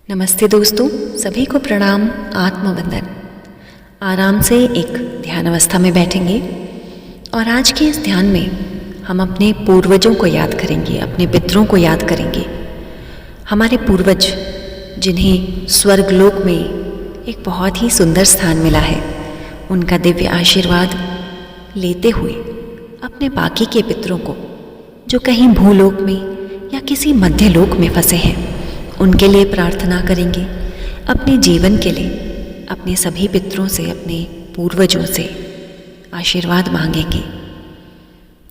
नमस्ते दोस्तों, सभी को प्रणाम। आत्मवंदन। आराम से एक ध्यान अवस्था में बैठेंगे और आज के इस ध्यान में हम अपने पूर्वजों को याद करेंगे, अपने पितरों को याद करेंगे। हमारे पूर्वज जिन्हें स्वर्गलोक में एक बहुत ही सुंदर स्थान मिला है, उनका दिव्य आशीर्वाद लेते हुए अपने बाकी के पितरों को जो कहीं भूलोक में या किसी मध्यलोक में फंसे हैं, उनके लिए प्रार्थना करेंगे। अपने जीवन के लिए अपने सभी पितरों से, अपने पूर्वजों से आशीर्वाद मांगेंगे।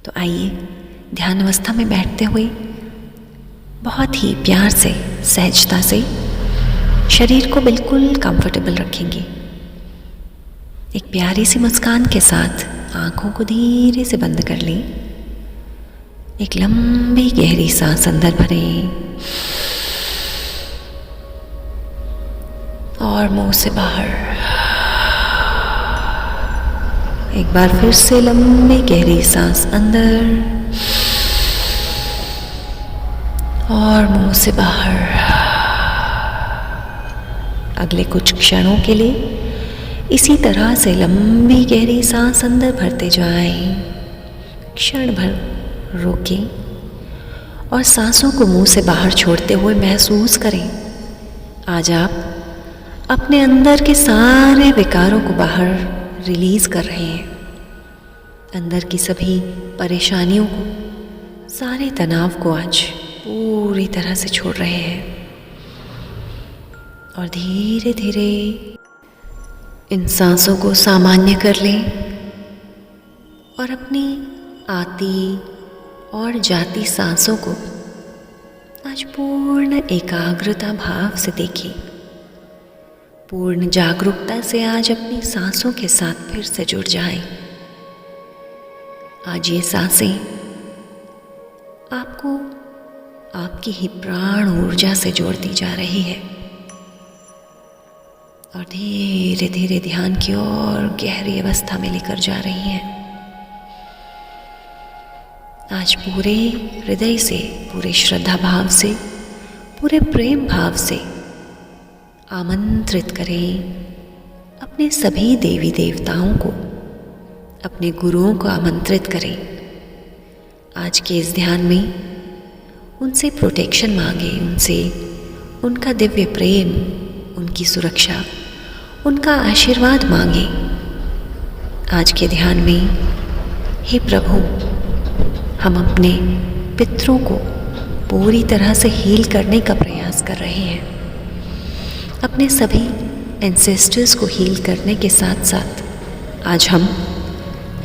तो आइए ध्यान अवस्था में बैठते हुए बहुत ही प्यार से, सहजता से शरीर को बिल्कुल कंफर्टेबल रखेंगे। एक प्यारी सी मुस्कान के साथ आंखों को धीरे से बंद कर लें। एक लंबी गहरी सांस अंदर भरें और मुंह से बाहर। एक बार फिर से लंबी गहरी सांस अंदर और मुंह से बाहर। अगले कुछ क्षणों के लिए इसी तरह से लंबी गहरी सांस अंदर भरते जाएं। क्षण भर रोकें और सांसों को मुंह से बाहर छोड़ते हुए महसूस करें, आज आप अपने अंदर के सारे विकारों को बाहर रिलीज कर रहे हैं। अंदर की सभी परेशानियों को, सारे तनाव को आज पूरी तरह से छोड़ रहे हैं और धीरे धीरे इन सांसों को सामान्य कर लें और अपनी आती और जाती सांसों को आज पूर्ण एकाग्रता भाव से देखें। पूर्ण जागरूकता से आज अपनी सांसों के साथ फिर से जुड़ जाएं। आज ये सांसें आपको आपकी ही प्राण ऊर्जा से जोड़ती जा रही है और धीरे धीरे ध्यान की ओर गहरी अवस्था में लेकर जा रही हैं। आज पूरे हृदय से, पूरे श्रद्धा भाव से, पूरे प्रेम भाव से आमंत्रित करें अपने सभी देवी देवताओं को, अपने गुरुओं को आमंत्रित करें। आज के इस ध्यान में उनसे प्रोटेक्शन मांगे, उनसे उनका दिव्य प्रेम, उनकी सुरक्षा, उनका आशीर्वाद मांगे। आज के ध्यान में हे प्रभु, हम अपने पितरों को पूरी तरह से हील करने का प्रयास कर रहे हैं। अपने सभी एंसेस्टर्स को हील करने के साथ साथ आज हम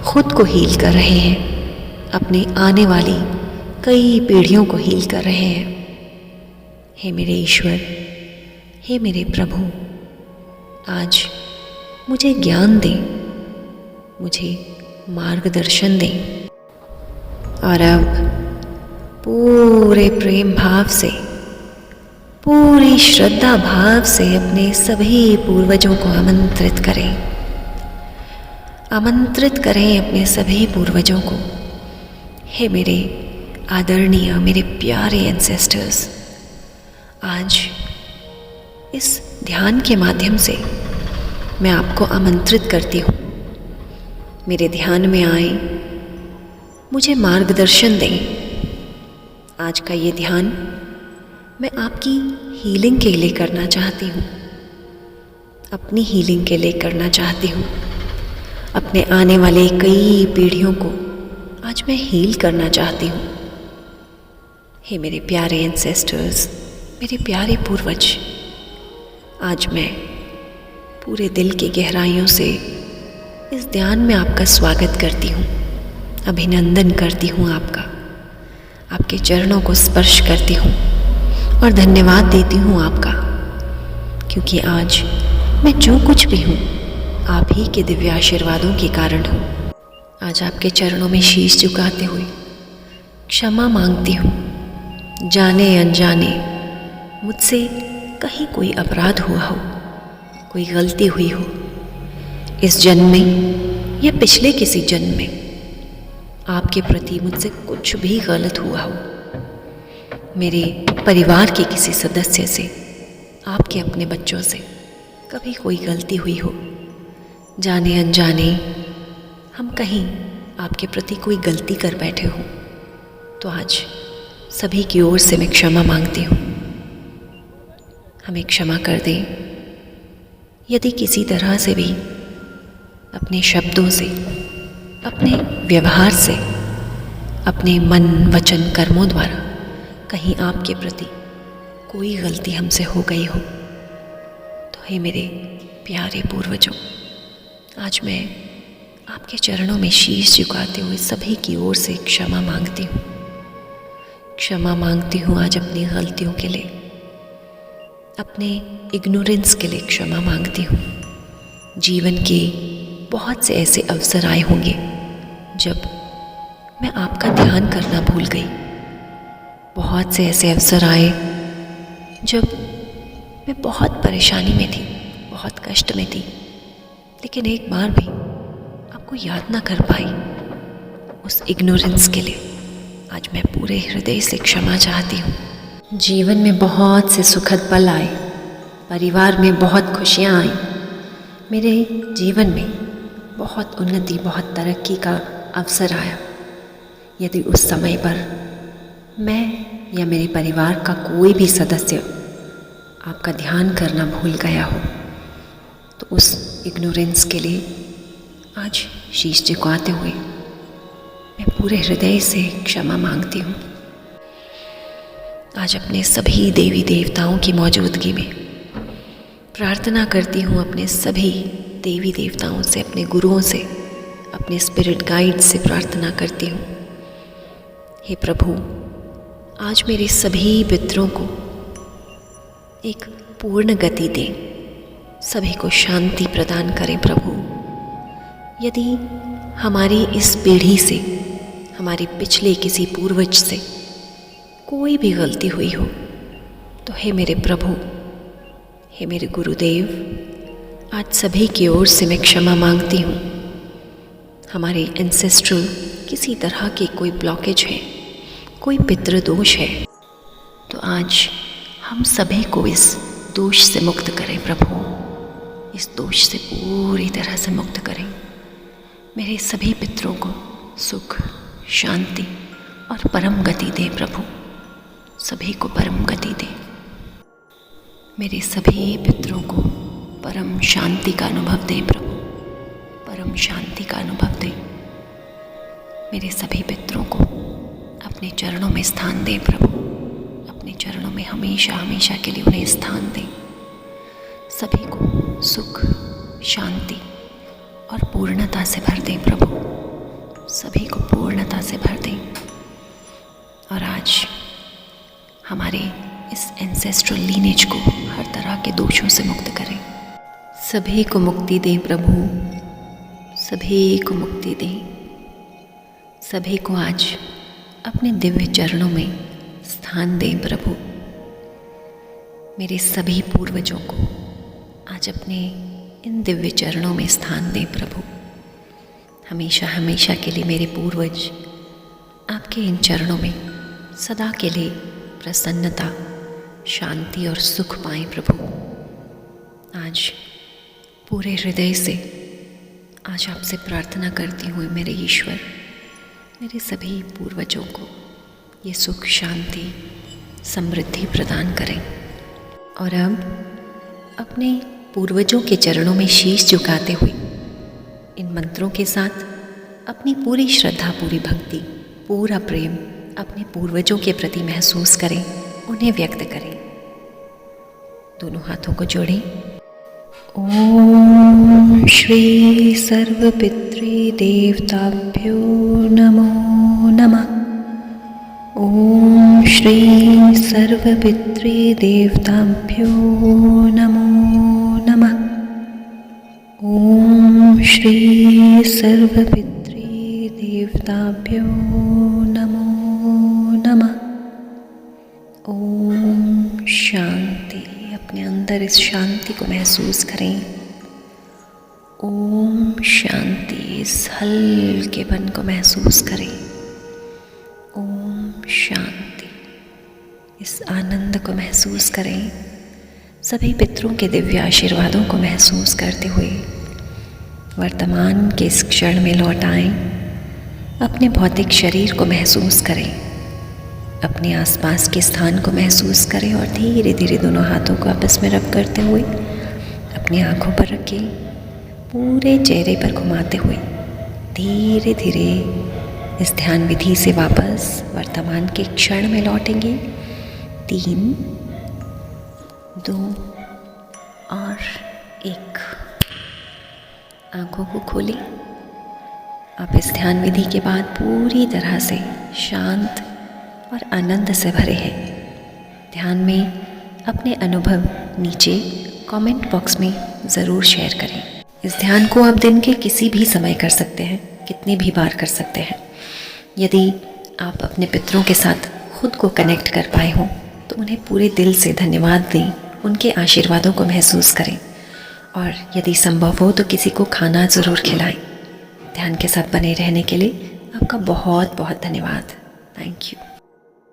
खुद को हील कर रहे हैं, अपने आने वाली कई पीढ़ियों को हील कर रहे हैं। हे मेरे ईश्वर, हे मेरे प्रभु, आज मुझे ज्ञान दें, मुझे मार्गदर्शन दें और अब पूरे प्रेम भाव से, पूरी श्रद्धा भाव से अपने सभी पूर्वजों को आमंत्रित करें। आमंत्रित करें अपने सभी पूर्वजों को। हे मेरे आदरणीय, मेरे प्यारे एंसेस्टर्स, आज इस ध्यान के माध्यम से मैं आपको आमंत्रित करती हूँ, मेरे ध्यान में आए, मुझे मार्गदर्शन दें। आज का ये ध्यान मैं आपकी हीलिंग के लिए करना चाहती हूँ, अपनी हीलिंग के लिए करना चाहती हूँ। अपने आने वाले कई पीढ़ियों को आज मैं हील करना चाहती हूँ। हे मेरे प्यारे एंसेस्टर्स, मेरे प्यारे पूर्वज, आज मैं पूरे दिल की गहराइयों से इस ध्यान में आपका स्वागत करती हूँ, अभिनंदन करती हूँ आपका, आपके चरणों को स्पर्श करती हूँ और धन्यवाद देती हूँ आपका, क्योंकि आज मैं जो कुछ भी हूँ आप ही के दिव्य आशीर्वादों के कारण हूँ। आज आपके चरणों में शीश झुकाते हुए क्षमा मांगती हूँ, जाने अनजाने मुझसे कहीं कोई अपराध हुआ हो, कोई गलती हुई हो, इस जन्म में या पिछले किसी जन्म में आपके प्रति मुझसे कुछ भी गलत हुआ हो, मेरे परिवार के किसी सदस्य से आपके अपने बच्चों से कभी कोई गलती हुई हो, जाने अनजाने हम कहीं आपके प्रति कोई गलती कर बैठे हो, तो आज सभी की ओर से मैं क्षमा मांगती हूँ। हमें क्षमा कर दें यदि किसी तरह से भी अपने शब्दों से, अपने व्यवहार से, अपने मन वचन कर्मों द्वारा कहीं आपके प्रति कोई गलती हमसे हो गई हो, तो हे मेरे प्यारे पूर्वजों, आज मैं आपके चरणों में शीश झुकाते हुए सभी की ओर से क्षमा मांगती हूँ। क्षमा मांगती हूँ आज अपनी गलतियों के लिए, अपने इग्नोरेंस के लिए क्षमा मांगती हूँ। जीवन के बहुत से ऐसे अवसर आए होंगे जब मैं आपका ध्यान करना भूल गई। बहुत से ऐसे अवसर आए जब मैं बहुत परेशानी में थी, बहुत कष्ट में थी, लेकिन एक बार भी आपको याद ना कर पाई। उस इग्नोरेंस के लिए आज मैं पूरे हृदय से क्षमा चाहती हूँ। जीवन में बहुत से सुखद पल आए, परिवार में बहुत खुशियाँ आई, मेरे जीवन में बहुत उन्नति, बहुत तरक्की का अवसर आया। यदि उस समय पर मैं या मेरे परिवार का कोई भी सदस्य आपका ध्यान करना भूल गया हो, तो उस इग्नोरेंस के लिए आज शीश झुकाते हुए मैं पूरे हृदय से क्षमा मांगती हूँ। आज अपने सभी देवी देवताओं की मौजूदगी में प्रार्थना करती हूँ, अपने सभी देवी देवताओं से, अपने गुरुओं से, अपने स्पिरिट गाइड से प्रार्थना करती हूँ। हे प्रभु, आज मेरे सभी पितरों को एक पूर्ण गति दें, सभी को शांति प्रदान करें प्रभु। यदि हमारी इस पीढ़ी से, हमारे पिछले किसी पूर्वज से कोई भी गलती हुई हो, तो हे मेरे प्रभु, हे मेरे गुरुदेव, आज सभी की ओर से मैं क्षमा मांगती हूँ। हमारे एंसेस्ट्रल किसी तरह के कोई ब्लॉकेज है, कोई पितृदोष है, तो आज हम सभी को इस दोष से मुक्त करें प्रभु। इस दोष से पूरी तरह से मुक्त करें। मेरे सभी पितरों को सुख, शांति और परम गति दें प्रभु। सभी को परम गति दें। मेरे सभी पितरों को परम शांति का अनुभव दें प्रभु। परम शांति का अनुभव दें। मेरे सभी पितरों को अपने चरणों में स्थान दें प्रभु। अपने चरणों में हमेशा हमेशा के लिए उन्हें स्थान दें। सभी को सुख, शांति और पूर्णता से भर दें प्रभु। सभी को पूर्णता से भर दें। और आज हमारे इस एंसेस्ट्रल लीनेज को हर तरह के दोषों से मुक्त करें। सभी को मुक्ति दें प्रभु। सभी को मुक्ति दें। सभी को आज अपने दिव्य चरणों में स्थान दें प्रभु। मेरे सभी पूर्वजों को आज अपने इन दिव्य चरणों में स्थान दें प्रभु। हमेशा हमेशा के लिए मेरे पूर्वज आपके इन चरणों में सदा के लिए प्रसन्नता, शांति और सुख पाएं प्रभु। आज पूरे हृदय से आज आपसे प्रार्थना करती हूँ मेरे ईश्वर, मेरे सभी पूर्वजों को ये सुख, शांति, समृद्धि प्रदान करें। और अब अपने पूर्वजों के चरणों में शीश झुकाते हुए इन मंत्रों के साथ अपनी पूरी श्रद्धा, पूरी भक्ति, पूरा प्रेम अपने पूर्वजों के प्रति महसूस करें, उन्हें व्यक्त करें। दोनों हाथों को जोड़ें। ओम श्री सर्वपितृ देवताभ्यो नमो नमः। ओम श्री सर्वपितृ देवताभ्यो नमो नमः। ओम श्री सर्वपितृ देवताभ्यो नमो नमः। ओम शांति। अपने अंदर इस शांति को महसूस करें। ओम शांति। इस हल्केपन को महसूस करें। ओम शांति। इस आनंद को महसूस करें। सभी पितरों के दिव्य आशीर्वादों को महसूस करते हुए वर्तमान के इस क्षण में लौट आएं। अपने भौतिक शरीर को महसूस करें, अपने आसपास के स्थान को महसूस करें और धीरे धीरे दोनों हाथों को आपस में रब करते हुए अपनी आंखों पर रखें। पूरे चेहरे पर घुमाते हुए धीरे धीरे इस ध्यान विधि से वापस वर्तमान के क्षण में लौटेंगे। 3, 2 और 1। आंखों को खोलें। आप इस ध्यान विधि के बाद पूरी तरह से शांत और आनंद से भरे हैं। ध्यान में अपने अनुभव नीचे कमेंट बॉक्स में ज़रूर शेयर करें। इस ध्यान को आप दिन के किसी भी समय कर सकते हैं, कितनी भी बार कर सकते हैं। यदि आप अपने पितरों के साथ खुद को कनेक्ट कर पाए हों तो उन्हें पूरे दिल से धन्यवाद दें, उनके आशीर्वादों को महसूस करें और यदि संभव हो तो किसी को खाना ज़रूर खिलाएं। ध्यान के साथ बने रहने के लिए आपका बहुत बहुत धन्यवाद। Thank you.